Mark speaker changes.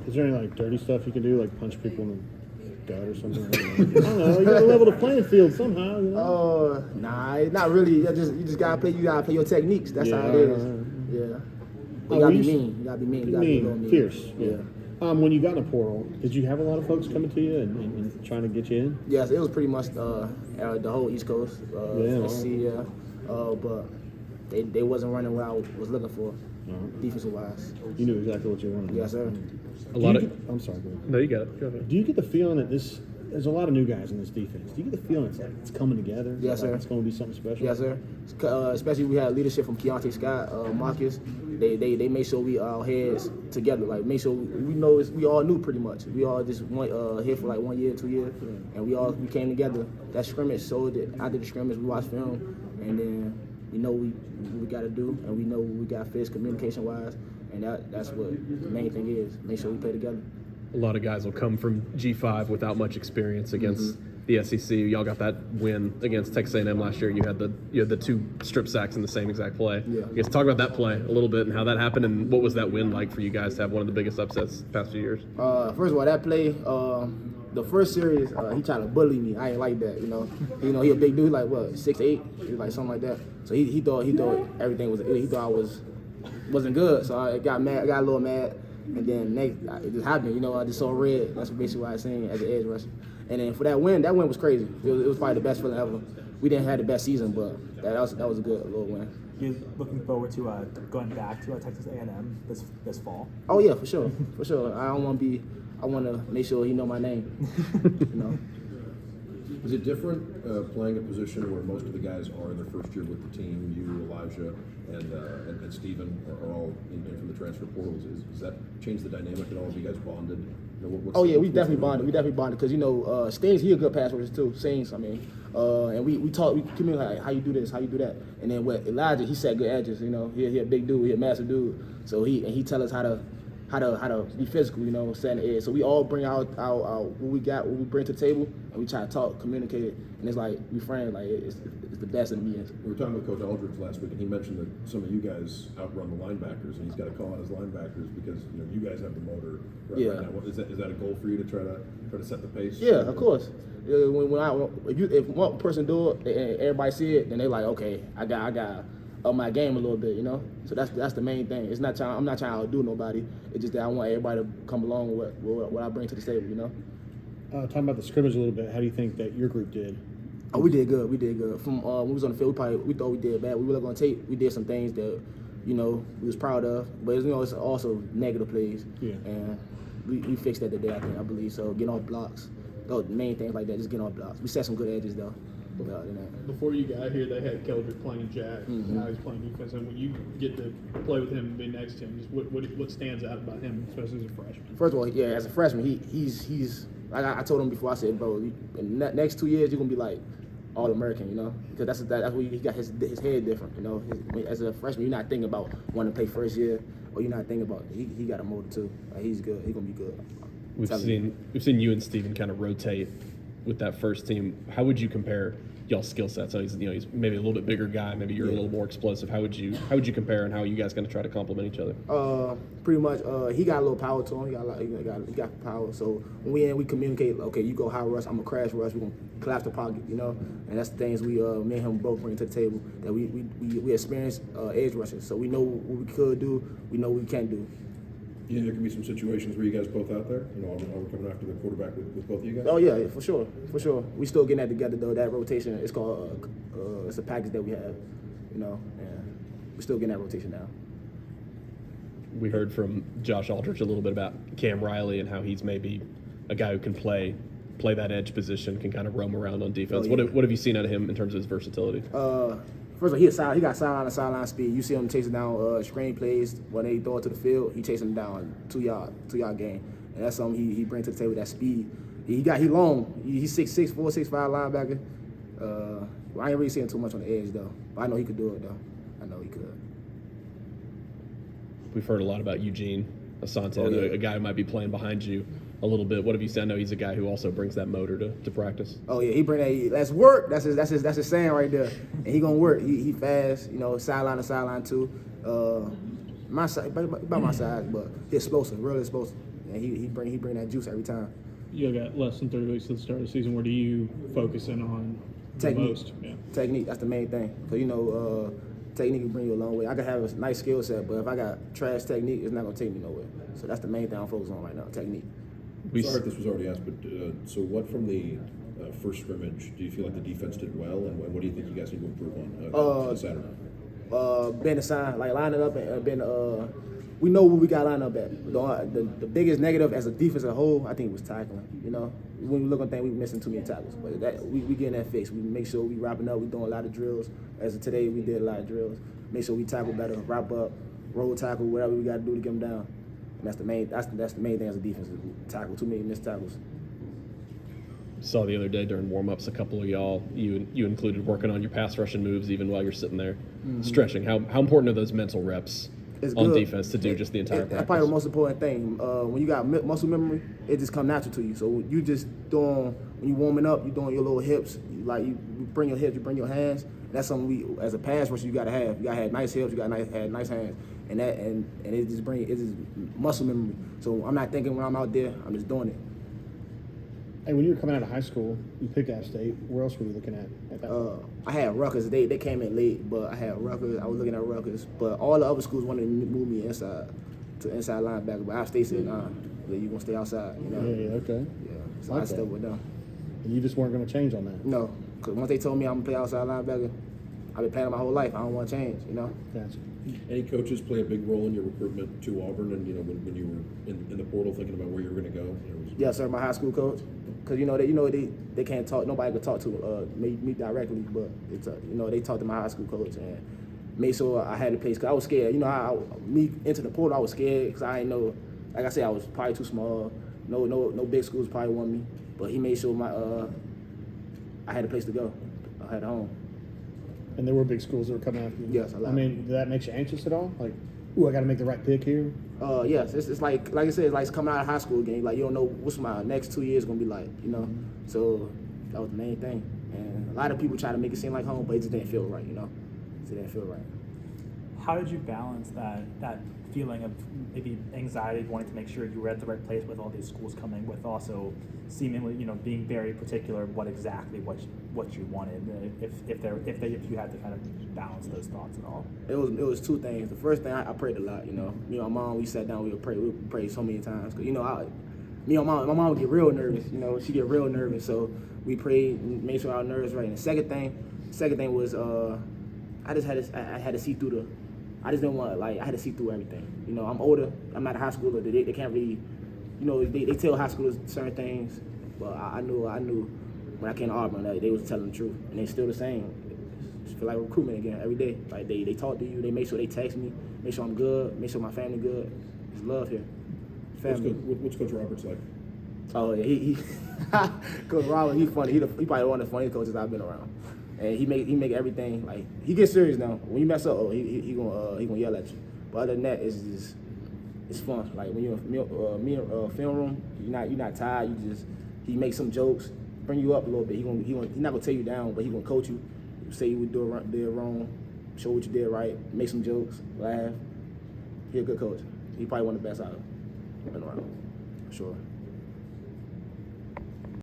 Speaker 1: Is there any like dirty stuff you can do, like punch people in the gut or something? I don't know. You gotta level the playing field somehow. You know?
Speaker 2: Nah, not really. You just gotta play. You gotta play your techniques. That's how it is. Yeah. But you gotta be mean. You gotta be mean. You gotta be a little mean.
Speaker 1: Fierce.
Speaker 2: Yeah.
Speaker 1: When you got in the portal, did you have a lot of folks coming to you and trying to get you in?
Speaker 2: Yes, it was pretty much the whole East Coast. But they wasn't running what I was looking for, defensive wise.
Speaker 1: You knew exactly what you wanted.
Speaker 2: Yes, sir.
Speaker 1: I'm sorry. Go ahead.
Speaker 3: No, you got it. Go ahead.
Speaker 1: Do you get the feeling that there's a lot of new guys in this defense? Do you get the feeling it's coming together?
Speaker 2: Yes, sir.
Speaker 1: It's going to be something special?
Speaker 2: Yes, sir. Especially we had leadership from Keontae Scott, Marcus. They made sure we our heads together. Like, make sure we know we all knew pretty much. We all just went here for like 1 year, 2 years, and we came together. That scrimmage showed that after the scrimmage we watched film, and then we know what we got to do, and we know what we got fixed communication-wise, and that's what the main thing is. Make sure we play together.
Speaker 3: A lot of guys will come from G5 without much experience against the SEC. Y'all got that win against Texas A&M last year. You had the 2 strip sacks in the same exact play.
Speaker 2: Yeah.
Speaker 3: I guess talk about that play a little bit and how that happened, and what was that win like for you guys to have one of the biggest upsets the past few years?
Speaker 2: First of all, that play, the first series, he tried to bully me. I ain't like that, you know. He a big dude, like what, 6'8", like something like that. So he thought everything was. He thought I wasn't good. So I got mad. I got a little mad, and then it just happened. You know, I just saw red. That's basically what I seen as an edge rusher. And then for that win was crazy. It was probably the best feeling ever. We didn't have the best season, but that was a good little win.
Speaker 4: You're looking forward to going back to Texas A&M this fall?
Speaker 2: Oh yeah, for sure. I want to make sure he know my name. You know.
Speaker 5: Is it different playing a position where most of the guys are in their first year with the team? You, Elijah, and Steven are all in from the transfer portals. Does that change the dynamic at all? Have you guys bonded? You know,
Speaker 2: we definitely bonded. We definitely bonded because Stings, he a good pass rusher too. Stings, I mean, and we communicate like, how you do this, how you do that. And then with Elijah, he set good edges. You know, he a big dude, he a massive dude. So he tell us how to be physical, you know, setting the edge. So we all bring out what we bring to the table, and we try to talk, communicate it, and it's like we friends, like it's the best in the meetings.
Speaker 5: We were talking with Coach Aldridge last week, and he mentioned that some of you guys outrun the linebackers, and he's got to call out his linebackers because you guys have the motor right now. Is that a goal for you to try to set the pace? Yeah,
Speaker 2: of course. If one person do it and everybody see it, then they like, okay, I got up my game a little bit, you know. So that's the main thing. I'm not trying to outdo nobody. It's just that I want everybody to come along with what I bring to the table, you know.
Speaker 1: Talking about the scrimmage a little bit, how do you think that your group did?
Speaker 2: Oh, we did good. From when we was on the field, we thought we did bad. We looked on tape. We did some things that, we was proud of. But it's also negative plays. Yeah. And we fixed that today, I believe. So getting off blocks, those main things like that. Just getting off blocks. We set some good edges though.
Speaker 6: Before you got here, they had Keldrick playing jack. Now he's playing defense. And when you get to play with him and be next to him, just what stands out about him, especially as a freshman?
Speaker 2: First of all, yeah, as a freshman, he's like I told him before. I said, bro, in the next 2 years, you're gonna be like All-American, you know, because that's where he got his head different, you know. As a freshman, you're not thinking about wanting to play first year, or you're not thinking about he got a motor too. Like, he's good. He's gonna be good.
Speaker 3: We've seen you and Steven kind of rotate with that first team. How would you compare y'all's skill sets? So he's maybe a little bit bigger guy, maybe you're a little more explosive. How would you compare, and how are you guys going to try to complement each other?
Speaker 2: Pretty much, he got a little power to him. He got power. So when we communicate, okay, you go high rush, I'm gonna crash rush. We're gonna collapse the pocket, you know. And that's the things me and him both bring to the table. That we experienced edge rushing, so we know what we could do. We know what we can do.
Speaker 5: Yeah, there can be some situations where you guys both out there. Are we coming after the quarterback with both of you guys?
Speaker 2: Oh yeah, for sure. We still getting that together though. That rotation, it's called it's a package that we have, you know, and we're still getting that rotation now.
Speaker 3: We heard from Josh Aldridge a little bit about Cam Riley and how he's maybe a guy who can play that edge position, can kind of roam around on defense.
Speaker 2: Oh, yeah.
Speaker 3: What have you seen out of him in terms of his versatility?
Speaker 2: First of all, he got sideline speed. You see him chasing down screen plays when they throw it to the field. He chasing them down 2 yard gain, and that's something he brings to the table. That speed. He long. He's 6'4", 6'5" linebacker. I ain't really seeing too much on the edge though. But I know he could do it though. I know he could.
Speaker 3: We've heard a lot about Eugene Asante, a guy who might be playing behind you a little bit. What have you said? I know he's a guy who also brings that motor to practice.
Speaker 2: Oh yeah, he bring that. That's work. That's his saying right there. And he gonna work. He fast. You know, sideline to sideline too. My size, but he's explosive, really explosive. and he bring that juice every time.
Speaker 6: You got less than 3 weeks to the start of the season. What are you focusing on the
Speaker 2: Technique.
Speaker 6: most? Yeah.
Speaker 2: Technique, that's the main thing. Because, you know, technique can bring you a long way. I can have a nice skill set, but if I got trash technique, it's not going to take me nowhere. So that's the main thing I'm focused on right now, technique.
Speaker 5: Sorry if this was already asked, but so what from the first scrimmage do you feel like the defense did well, and what do you think you guys need to improve on Saturday?
Speaker 2: Been assigned, like lining up and we know where we got lined up at. The biggest negative as a defense as a whole, I think, was tackling. You know, when we look on things, we missing too many tackles. But we getting that fixed. We make sure we wrapping up. We doing a lot of drills. As of today, we did a lot of drills. Make sure we tackle better, wrap up, roll tackle, whatever we got to do to get them down. And that's the main thing as a defense. Is tackle. Too many missed tackles.
Speaker 3: Saw the other day during warm-ups, a couple of y'all, you included working on your pass rushing moves even while you're sitting there stretching. How important are those mental reps
Speaker 2: It's
Speaker 3: on
Speaker 2: good.
Speaker 3: defense to do just the entire practice?
Speaker 2: That's probably the most important thing. When you got muscle memory, it just come natural to you. So you just doing, when you warming up, you doing your little hips. You bring your hips, you bring your hands. That's something we, as a pass rusher, you gotta have. You gotta have nice hips, you gotta have nice hands, and it just muscle memory. So I'm not thinking when I'm out there, I'm just doing it.
Speaker 1: Hey, when you were coming out of high school, you picked App State. Where else were you looking at that point?
Speaker 2: I had Rutgers. They came in late, but I had Rutgers. I was looking at Rutgers, but all the other schools wanted to move me inside to inside linebacker. But App State said, "Nah, you gonna stay outside." You know.
Speaker 1: Yeah, okay.
Speaker 2: Yeah. So I
Speaker 1: Okay.
Speaker 2: stuck with them.
Speaker 1: And you just weren't going to change on that?
Speaker 2: No, because once they told me I'm gonna play outside linebacker, I've been playing it my whole life. I don't want to change. You know.
Speaker 1: Gotcha.
Speaker 5: Any coaches play a big role in your recruitment to Auburn, and when you were in the portal thinking about where you were going to go?
Speaker 2: Yeah, sir. My high school coach, because they can't talk. Nobody could talk to me directly, but they talked to my high school coach and made sure I had a place. Cause I was scared. Me into the portal, I was scared because I didn't know. Like I said, I was probably too small. No big schools probably want me, but he made sure I had a place to go. I had a home.
Speaker 1: And there were big schools that were coming after you?
Speaker 2: Yes, a lot.
Speaker 1: I mean, did that make you anxious at all? Like, ooh, I got to make the right pick here?
Speaker 2: Yes, it's like I said, it's like coming out of high school again. Like, you don't know what's my next 2 years gonna be like, you know. So that was the main thing. And a lot of people try to make it seem like home, but it just didn't feel right, you know. It just didn't feel right.
Speaker 4: How did you balance that feeling of maybe anxiety, wanting to make sure you were at the right place with all these schools coming, with also seemingly, being very particular what you wanted, if you had to kind of balance those thoughts at all?
Speaker 2: It was two things. The first thing, I prayed a lot, Me and my mom, we sat down, we would pray so many times. Cause my mom would get real nervous, she get real nervous. So we prayed and made sure our nerves right. And the second thing was I had to see through I just didn't want I had to see through everything. I'm older. I'm not a high schooler. They can't really, they tell high schoolers certain things, but I knew when I came to Auburn that they was telling the truth, and they still the same. Just feel like recruitment again every day. Like they talk to you. They make sure they text me, make sure I'm good, make sure my family good. It's love here. Family.
Speaker 5: What's Coach Roberts like?
Speaker 2: Oh yeah, he Coach Robert, he's funny. He probably one of the funniest coaches I've been around. And he make everything like he gets serious now. When you mess up, he gonna yell at you. But other than that, it's fun. Like when you're in film room, you're not tired. He makes some jokes, bring you up a little bit. He's not gonna tear you down, but he gonna coach you. Say you would did wrong, show what you did right, make some jokes, laugh. He's a good coach. He probably one of the best I've been around, for sure.